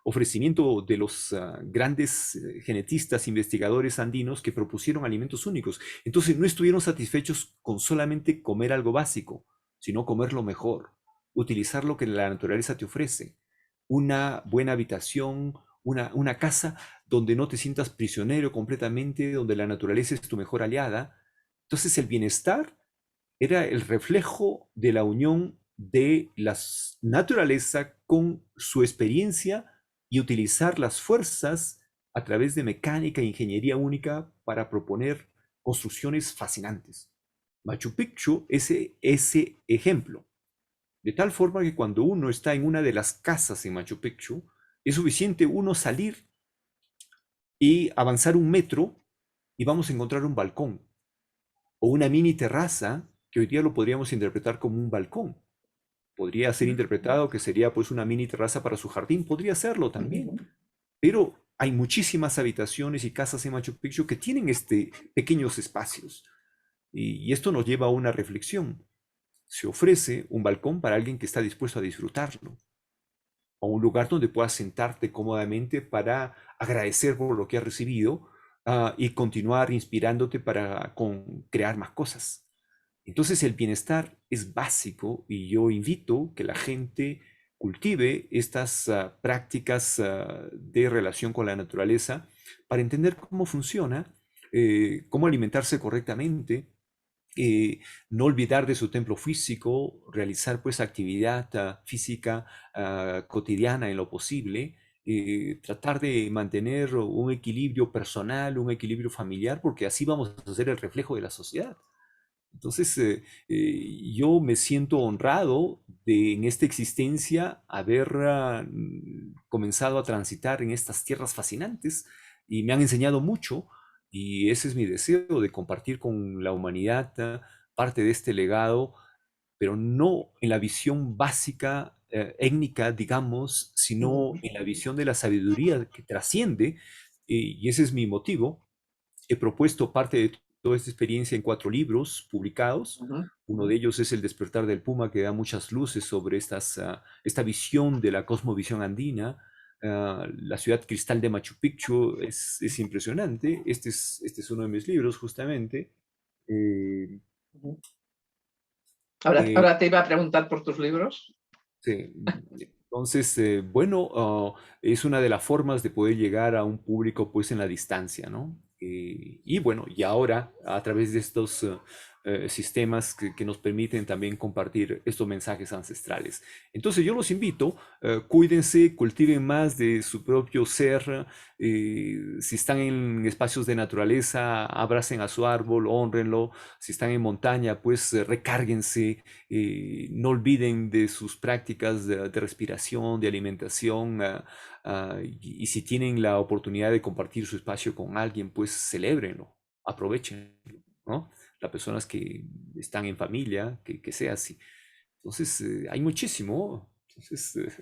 ofrecimiento de los grandes genetistas, investigadores andinos que propusieron alimentos únicos. Entonces no estuvieron satisfechos con solamente comer algo básico, sino comer lo mejor, utilizar lo que la naturaleza te ofrece. Una buena habitación, una casa donde no te sientas prisionero completamente, donde la naturaleza es tu mejor aliada. Entonces el bienestar era el reflejo de la unión de la naturaleza con su experiencia y utilizar las fuerzas a través de mecánica e ingeniería única para proponer construcciones fascinantes. Machu Picchu es ese ejemplo. De tal forma que cuando uno está en una de las casas en Machu Picchu, es suficiente uno salir y avanzar un metro y vamos a encontrar un balcón o una mini terraza que hoy día lo podríamos interpretar como un balcón. Podría ser interpretado que sería pues una mini terraza para su jardín, podría serlo también. Pero hay muchísimas habitaciones y casas en Machu Picchu que tienen pequeños espacios. Y esto nos lleva a una reflexión. Se ofrece un balcón para alguien que está dispuesto a disfrutarlo, o un lugar donde puedas sentarte cómodamente para agradecer por lo que has recibido y continuar inspirándote para crear más cosas. Entonces el bienestar es básico y yo invito que la gente cultive estas prácticas de relación con la naturaleza para entender cómo funciona, cómo alimentarse correctamente, no olvidar de su templo físico, realizar pues actividad física cotidiana en lo posible, tratar de mantener un equilibrio personal, un equilibrio familiar, porque así vamos a ser el reflejo de la sociedad. Entonces, yo me siento honrado de en esta existencia haber comenzado a transitar en estas tierras fascinantes y me han enseñado mucho y ese es mi deseo de compartir con la humanidad parte de este legado, pero no en la visión básica, étnica, digamos, sino Ujú. en la visión de la sabiduría que trasciende y ese es mi motivo. He propuesto parte de toda esta experiencia en 4 libros publicados. Ujú. Uno de ellos es El despertar del puma, que da muchas luces sobre esta visión de la cosmovisión andina. La ciudad cristal de Machu Picchu es impresionante. Este es uno de mis libros, justamente. Eh, Ahora, eh, ahora te iba a preguntar por tus libros. sí. Entonces, bueno, es una de las formas de poder llegar a un público pues en la distancia, ¿no? Y bueno, y ahora a través de estos sistemas que nos permiten también compartir estos mensajes ancestrales. Entonces yo los invito, cuídense, cultiven más de su propio ser, si están en espacios de naturaleza, abracen a su árbol, honrenlo, si están en montaña, pues recárguense, no olviden de sus prácticas de respiración, de alimentación, y si tienen la oportunidad de compartir su espacio con alguien, pues celébrenlo, aprovechenlo, ¿no? Las personas que están en familia, que sea así. Entonces, hay muchísimo. Entonces,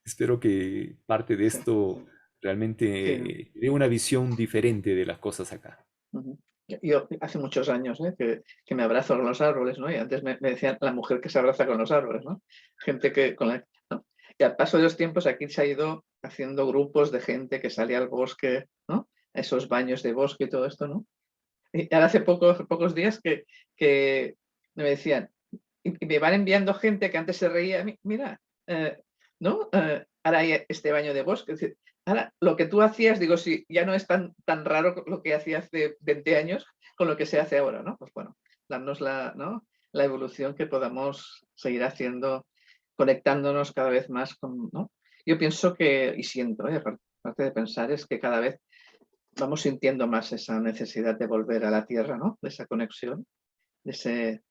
espero que parte de Sí, esto sí. realmente dé una visión diferente de las cosas acá. Ujú. Yo hace muchos años, que me abrazo con los árboles, ¿no? Y antes me decían la mujer que se abraza con los árboles, ¿no? Gente que con la, ¿no? Y al paso de los tiempos aquí se ha ido haciendo grupos de gente que sale al bosque, ¿no? Esos baños de bosque y todo esto, ¿no? Y ahora hace pocos días que me decían, y me van enviando gente que antes se reía, mira, ¿no? Ahora hay este baño de bosque. Es decir, ahora lo que tú hacías, digo, sí, ya no es tan raro lo que hacía hace 20 años con lo que se hace ahora, ¿no? Pues bueno, darnos ¿no? La evolución que podamos seguir haciendo, conectándonos cada vez más con, ¿no? Yo pienso que, y siento, aparte de pensar, es que cada vez vamos sintiendo más esa necesidad de volver a la tierra, ¿no? De esa conexión, de ese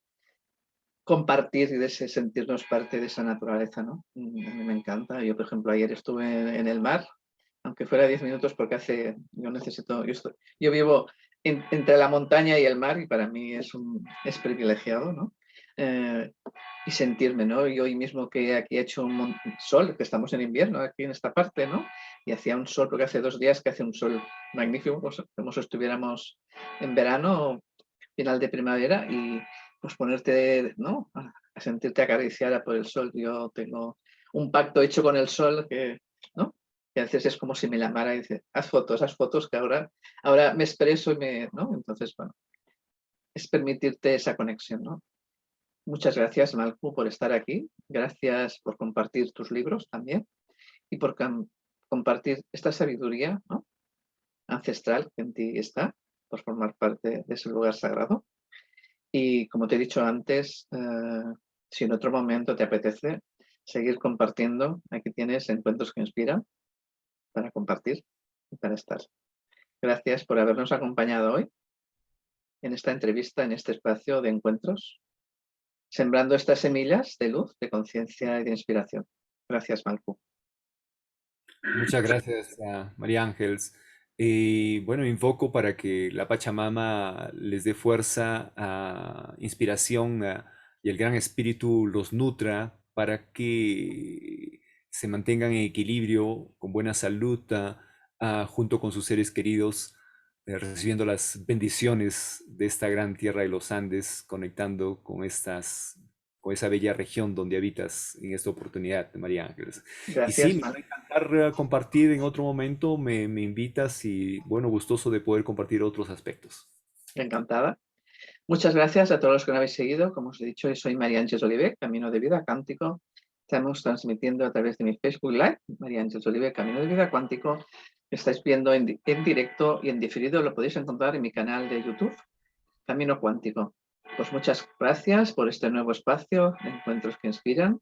compartir y de ese sentirnos parte de esa naturaleza, ¿no? A mí me encanta. Yo, por ejemplo, ayer estuve en el mar, aunque fuera 10 minutos, porque yo necesito, yo vivo entre la montaña y el mar y para mí es privilegiado, ¿no? Eh, y sentirme, ¿no? Y hoy mismo que aquí ha hecho un sol, que estamos en invierno aquí en esta parte, ¿no? Y hacía un sol, porque hace 2 días que hace un sol magnífico, pues, como si estuviéramos en verano, final de primavera, y pues ponerte, ¿no? A sentirte acariciada por el sol. Yo tengo un pacto hecho con el sol que, ¿no? Que a veces es como si me llamara y dice, haz fotos que ahora me expreso y ¿no? Entonces, bueno, es permitirte esa conexión, ¿no? Muchas gracias, Malcu, por estar aquí. Gracias por compartir tus libros también y por compartir esta sabiduría, ¿no? Ancestral que en ti está, por formar parte de ese lugar sagrado. Y como te he dicho antes, si en otro momento te apetece seguir compartiendo, aquí tienes Encuentros que Inspiran para compartir y para estar. Gracias por habernos acompañado hoy en esta entrevista, en este espacio de encuentros, sembrando estas semillas de luz, de conciencia y de inspiración. Gracias, Malcu. Muchas gracias a María Ángeles. Y bueno, invoco para que la Pachamama les dé fuerza, inspiración, y el Gran Espíritu los nutra para que se mantengan en equilibrio, con buena salud, junto con sus seres queridos, recibiendo las bendiciones de esta gran tierra de los Andes, conectando con esa bella región donde habitas en esta oportunidad, María Ángeles. Y sí, Gracias, me va a Malcu. encantar compartir en otro momento, me invitas y bueno, gustoso de poder compartir otros aspectos. Encantada. Muchas gracias a todos los que me habéis seguido. Como os he dicho, yo soy María Ángeles Oliver, Camino de Vida Cántico. Estamos transmitiendo a través de mi Facebook Live, María Ángeles Oliver, Camino de Vida Cuántico. Estáis viendo en directo y en diferido, lo podéis encontrar en mi canal de YouTube, Camino Cuántico. Pues muchas gracias por este nuevo espacio de Encuentros que Inspiran.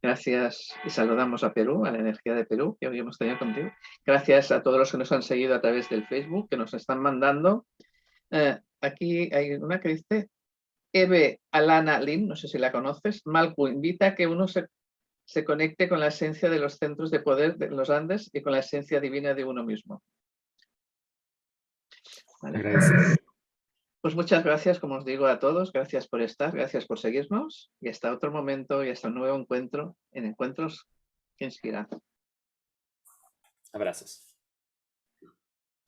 Gracias y saludamos a Perú, a la energía de Perú que hoy hemos tenido contigo. Gracias a todos los que nos han seguido a través del Facebook, que nos están mandando. Aquí hay una que dice Eve Alana Lin, no sé si la conoces. Malcu invita a que uno se conecte con la esencia de los centros de poder de los Andes y con la esencia divina de uno mismo. ¿Vale? Agradecido. Pues muchas gracias, como os digo, a todos. Gracias por estar, gracias por seguirnos y hasta otro momento y hasta un nuevo encuentro en Encuentros que Inspiran. Abrazos.